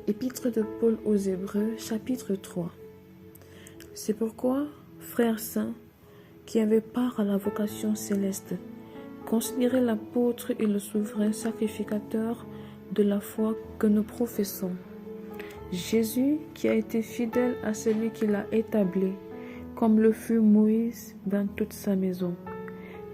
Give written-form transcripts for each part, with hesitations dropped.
Épître de Paul aux Hébreux, chapitre 3. C'est pourquoi, frères saints, qui avaient part à la vocation céleste, considérez l'apôtre et le souverain sacrificateur de la foi que nous professons. Jésus qui a été fidèle à celui qui l'a établi, comme le fut Moïse dans toute sa maison,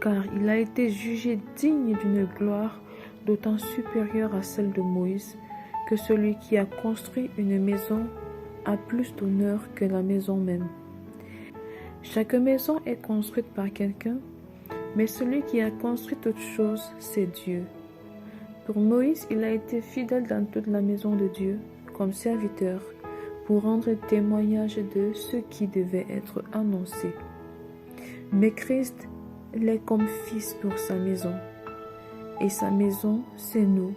car il a été jugé digne d'une gloire d'autant supérieure à celle de Moïse, que celui qui a construit une maison a plus d'honneur que la maison même. Chaque maison est construite par quelqu'un, mais celui qui a construit toute chose, c'est Dieu. Pour Moïse, il a été fidèle dans toute la maison de Dieu, comme serviteur, pour rendre témoignage de ce qui devait être annoncé. Mais Christ l'est comme fils pour sa maison. Et sa maison, c'est nous,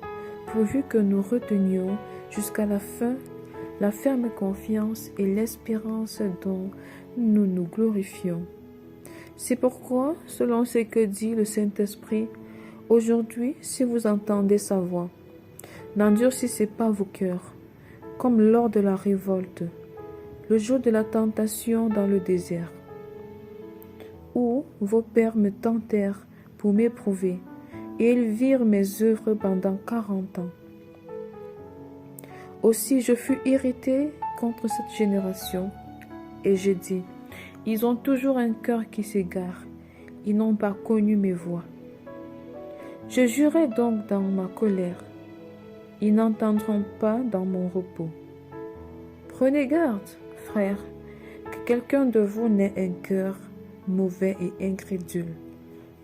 pourvu que nous retenions jusqu'à la fin la ferme confiance et l'espérance dont nous nous glorifions. C'est pourquoi, selon ce que dit le Saint-Esprit, aujourd'hui, si vous entendez sa voix, n'endurcissez pas vos cœurs, comme lors de la révolte, le jour de la tentation dans le désert, où vos pères me tentèrent pour m'éprouver, et ils virent mes œuvres pendant 40 ans. Aussi je fus irrité contre cette génération, et je dis, ils ont toujours un cœur qui s'égare, ils n'ont pas connu mes voies. Je jurai donc dans ma colère, ils n'entendront pas dans mon repos. Prenez garde, frères, que quelqu'un de vous n'ait un cœur mauvais et incrédule,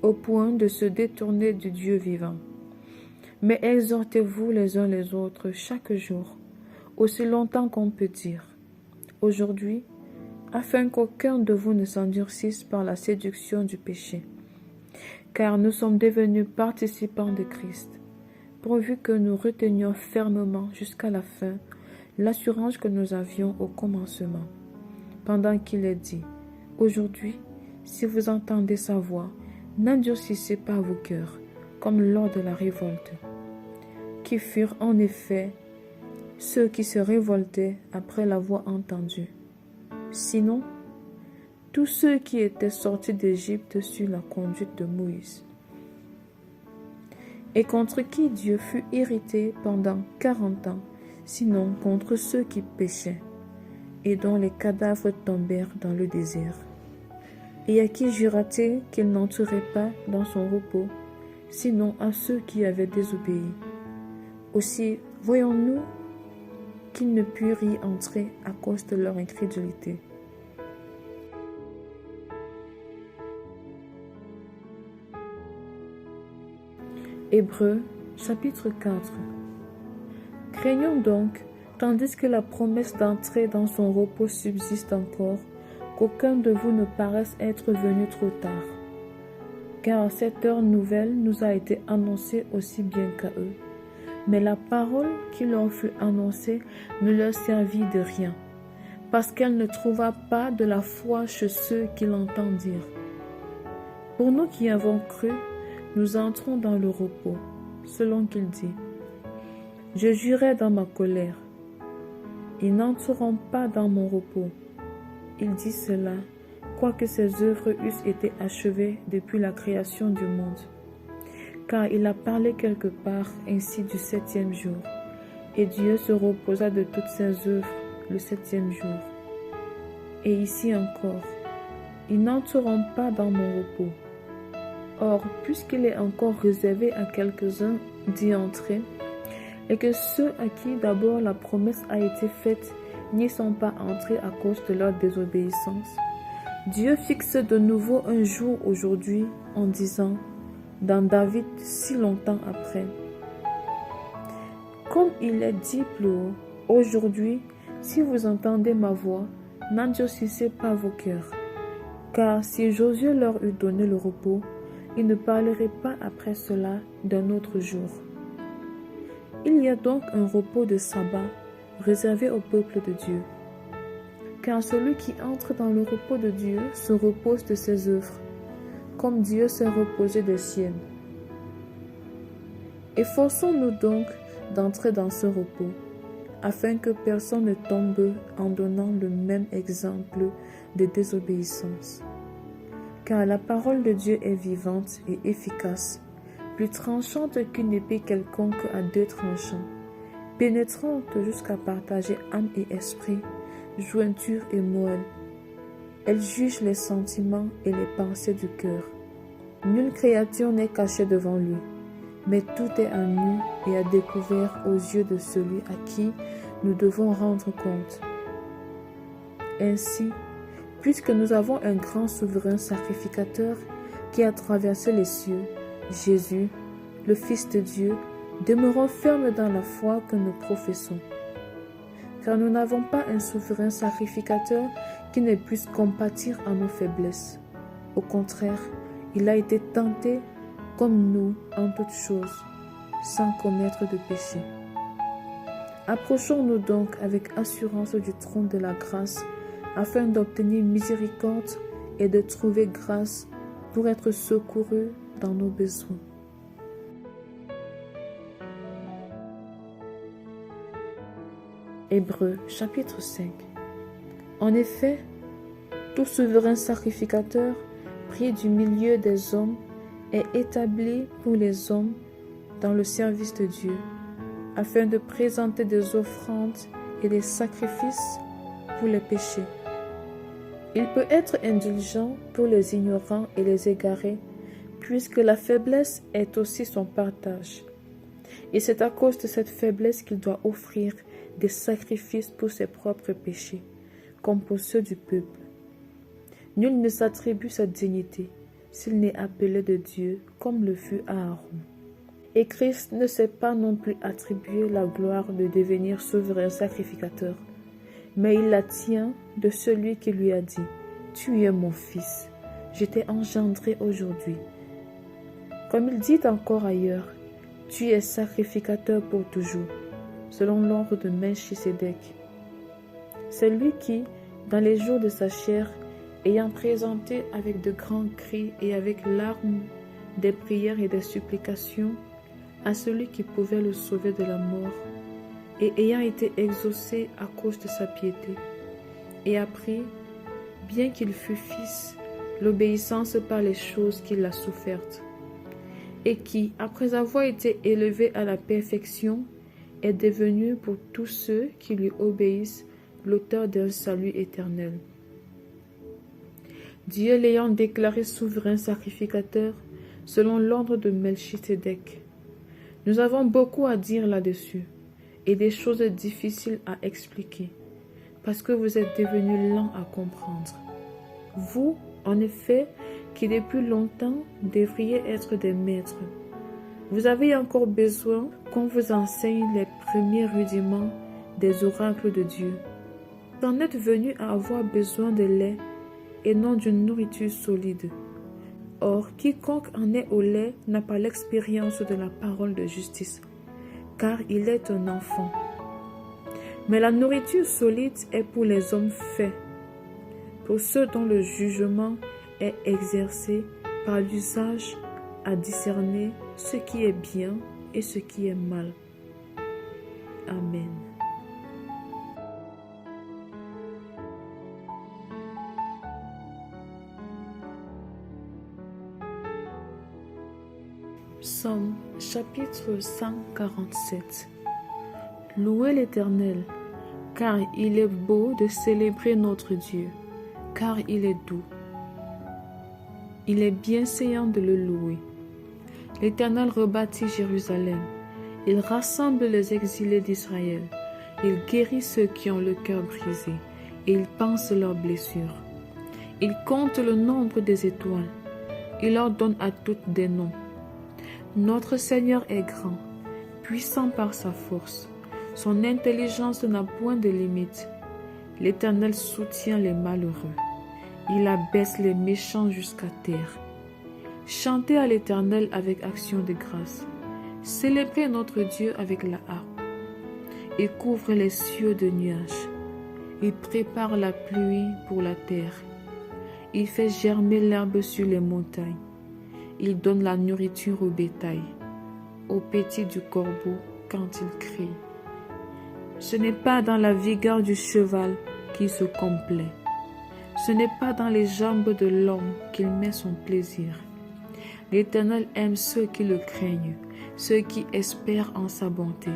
au point de se détourner du Dieu vivant. Mais exhortez-vous les uns les autres chaque jour, aussi longtemps qu'on peut dire, aujourd'hui, afin qu'aucun de vous ne s'endurcisse par la séduction du péché. Car nous sommes devenus participants de Christ, pourvu que nous retenions fermement jusqu'à la fin l'assurance que nous avions au commencement, pendant qu'il est dit, aujourd'hui, si vous entendez sa voix, n'endurcissez pas vos cœurs, comme lors de la révolte, qui furent en effet ceux qui se révoltaient après l'avoir entendu. Sinon, tous ceux qui étaient sortis d'Égypte sur la conduite de Moïse, et contre qui Dieu fut irrité pendant 40 ans, sinon contre ceux qui péchaient, et dont les cadavres tombèrent dans le désert. Et à qui jura-t-il qu'il n'entrerait pas dans son repos, sinon à ceux qui avaient désobéi? Aussi, voyons-nous qu'ils ne purent y entrer à cause de leur incrédulité. Hébreux, chapitre 4. Craignons donc, tandis que la promesse d'entrer dans son repos subsiste encore, qu'aucun de vous ne paraisse être venu trop tard. Car cette heure nouvelle nous a été annoncée aussi bien qu'à eux. Mais la parole qui leur fut annoncée ne leur servit de rien, parce qu'elle ne trouva pas de la foi chez ceux qui l'entendirent. Pour nous qui avons cru, nous entrons dans le repos, selon qu'il dit. Je jurai dans ma colère, ils n'entreront pas dans mon repos. Il dit cela, quoique ses œuvres eussent été achevées depuis la création du monde. Car il a parlé quelque part ainsi du 7e jour, et Dieu se reposa de toutes ses œuvres le 7e jour. Et ici encore, ils n'entreront pas dans mon repos. Or, puisqu'il est encore réservé à quelques-uns d'y entrer, et que ceux à qui d'abord la promesse a été faite n'y sont pas entrés à cause de leur désobéissance, Dieu fixe de nouveau un jour aujourd'hui en disant, dans David si longtemps après, comme il est dit plus haut, aujourd'hui, si vous entendez ma voix, n'endurcissez pas vos cœurs. Car si Josué leur eût donné le repos, il ne parlerait pas après cela d'un autre jour. Il y a donc un repos de sabbat réservé au peuple de Dieu. Car celui qui entre dans le repos de Dieu se repose de ses œuvres, comme Dieu s'est reposé des siennes. Efforçons-nous donc d'entrer dans ce repos, afin que personne ne tombe en donnant le même exemple de désobéissance. Car la parole de Dieu est vivante et efficace, plus tranchante qu'une épée quelconque à deux tranchants, pénétrante jusqu'à partager âme et esprit, jointure et moelle. Elle juge les sentiments et les pensées du cœur. Nulle créature n'est cachée devant lui, mais tout est à nu et à découvert aux yeux de celui à qui nous devons rendre compte. Ainsi, puisque nous avons un grand souverain sacrificateur qui a traversé les cieux, Jésus, le Fils de Dieu, demeurons fermes dans la foi que nous professons. Car nous n'avons pas un souverain sacrificateur qui ne puisse compatir à nos faiblesses. Au contraire, il a été tenté comme nous en toutes choses, sans commettre de péché. Approchons-nous donc avec assurance du trône de la grâce, afin d'obtenir miséricorde et de trouver grâce pour être secourus dans nos besoins. Hébreux chapitre 5. En effet, tout souverain sacrificateur pris du milieu des hommes est établi pour les hommes dans le service de Dieu, afin de présenter des offrandes et des sacrifices pour les péchés. Il peut être indulgent pour les ignorants et les égarés, puisque la faiblesse est aussi son partage. Et c'est à cause de cette faiblesse qu'il doit offrir des sacrifices pour ses propres péchés, comme pour ceux du peuple. Nul ne s'attribue cette dignité s'il n'est appelé de Dieu, comme le fut Aaron. Et Christ ne s'est pas non plus attribué la gloire de devenir souverain sacrificateur, mais il la tient de celui qui lui a dit « Tu es mon fils, je t'ai engendré aujourd'hui ». Comme il dit encore ailleurs « Tu es sacrificateur pour toujours », selon l'ordre de Melchisédek. C'est lui qui, dans les jours de sa chair, ayant présenté avec de grands cris et avec larmes des prières et des supplications à celui qui pouvait le sauver de la mort, et ayant été exaucé à cause de sa piété, et appris, bien qu'il fût fils, l'obéissance par les choses qu'il a souffertes, et qui, après avoir été élevé à la perfection, est devenu pour tous ceux qui lui obéissent l'auteur d'un salut éternel. Dieu l'ayant déclaré souverain sacrificateur selon l'ordre de Melchisédek. Nous avons beaucoup à dire là-dessus et des choses difficiles à expliquer parce que vous êtes devenus lents à comprendre. Vous, en effet, qui depuis longtemps devriez être des maîtres, vous avez encore besoin qu'on vous enseigne les premiers rudiments des oracles de Dieu. Vous en êtes venus à avoir besoin de lait et non d'une nourriture solide. Or, quiconque en est au lait n'a pas l'expérience de la parole de justice, car il est un enfant. Mais la nourriture solide est pour les hommes faits, pour ceux dont le jugement est exercé par l'usage à discerner ce qui est bien et ce qui est mal. Amen. Psaume chapitre 147. Louez l'Éternel, car il est beau de célébrer notre Dieu, car il est doux. Il est bienséant de le louer. L'Éternel rebâtit Jérusalem. Il rassemble les exilés d'Israël. Il guérit ceux qui ont le cœur brisé, et il panse leurs blessures. Il compte le nombre des étoiles. Il leur donne à toutes des noms. Notre Seigneur est grand, puissant par sa force. Son intelligence n'a point de limite. L'Éternel soutient les malheureux. Il abaisse les méchants jusqu'à terre. Chantez à l'Éternel avec action de grâce. Célébrez notre Dieu avec la harpe. Il couvre les cieux de nuages. Il prépare la pluie pour la terre. Il fait germer l'herbe sur les montagnes. Il donne la nourriture au bétail, aux petits du corbeau quand il crie. Ce n'est pas dans la vigueur du cheval qu'il se complaît. Ce n'est pas dans les jambes de l'homme qu'il met son plaisir. L'Éternel aime ceux qui le craignent, ceux qui espèrent en sa bonté.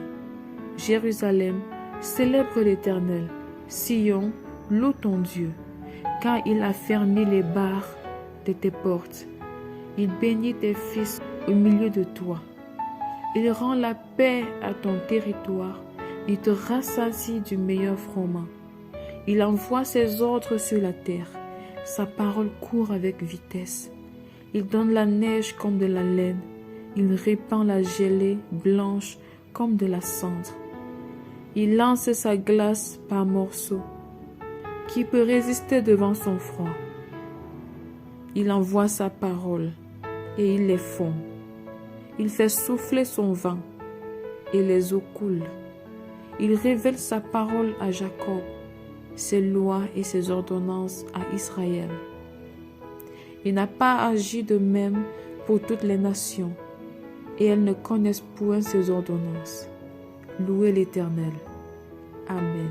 Jérusalem, célèbre l'Éternel. Sion, loue ton Dieu, car il a fermé les barres de tes portes. Il bénit tes fils au milieu de toi. Il rend la paix à ton territoire. Il te rassasie du meilleur froment. Il envoie ses ordres sur la terre. Sa parole court avec vitesse. Il donne la neige comme de la laine. Il répand la gelée blanche comme de la cendre. Il lance sa glace par morceaux. Qui peut résister devant son froid? Il envoie sa parole et il les fond. Il fait souffler son vent et les eaux coulent. Il révèle sa parole à Jacob, ses lois et ses ordonnances à Israël. Il n'a pas agi de même pour toutes les nations, et elles ne connaissent point ses ordonnances. Louez l'Éternel. Amen.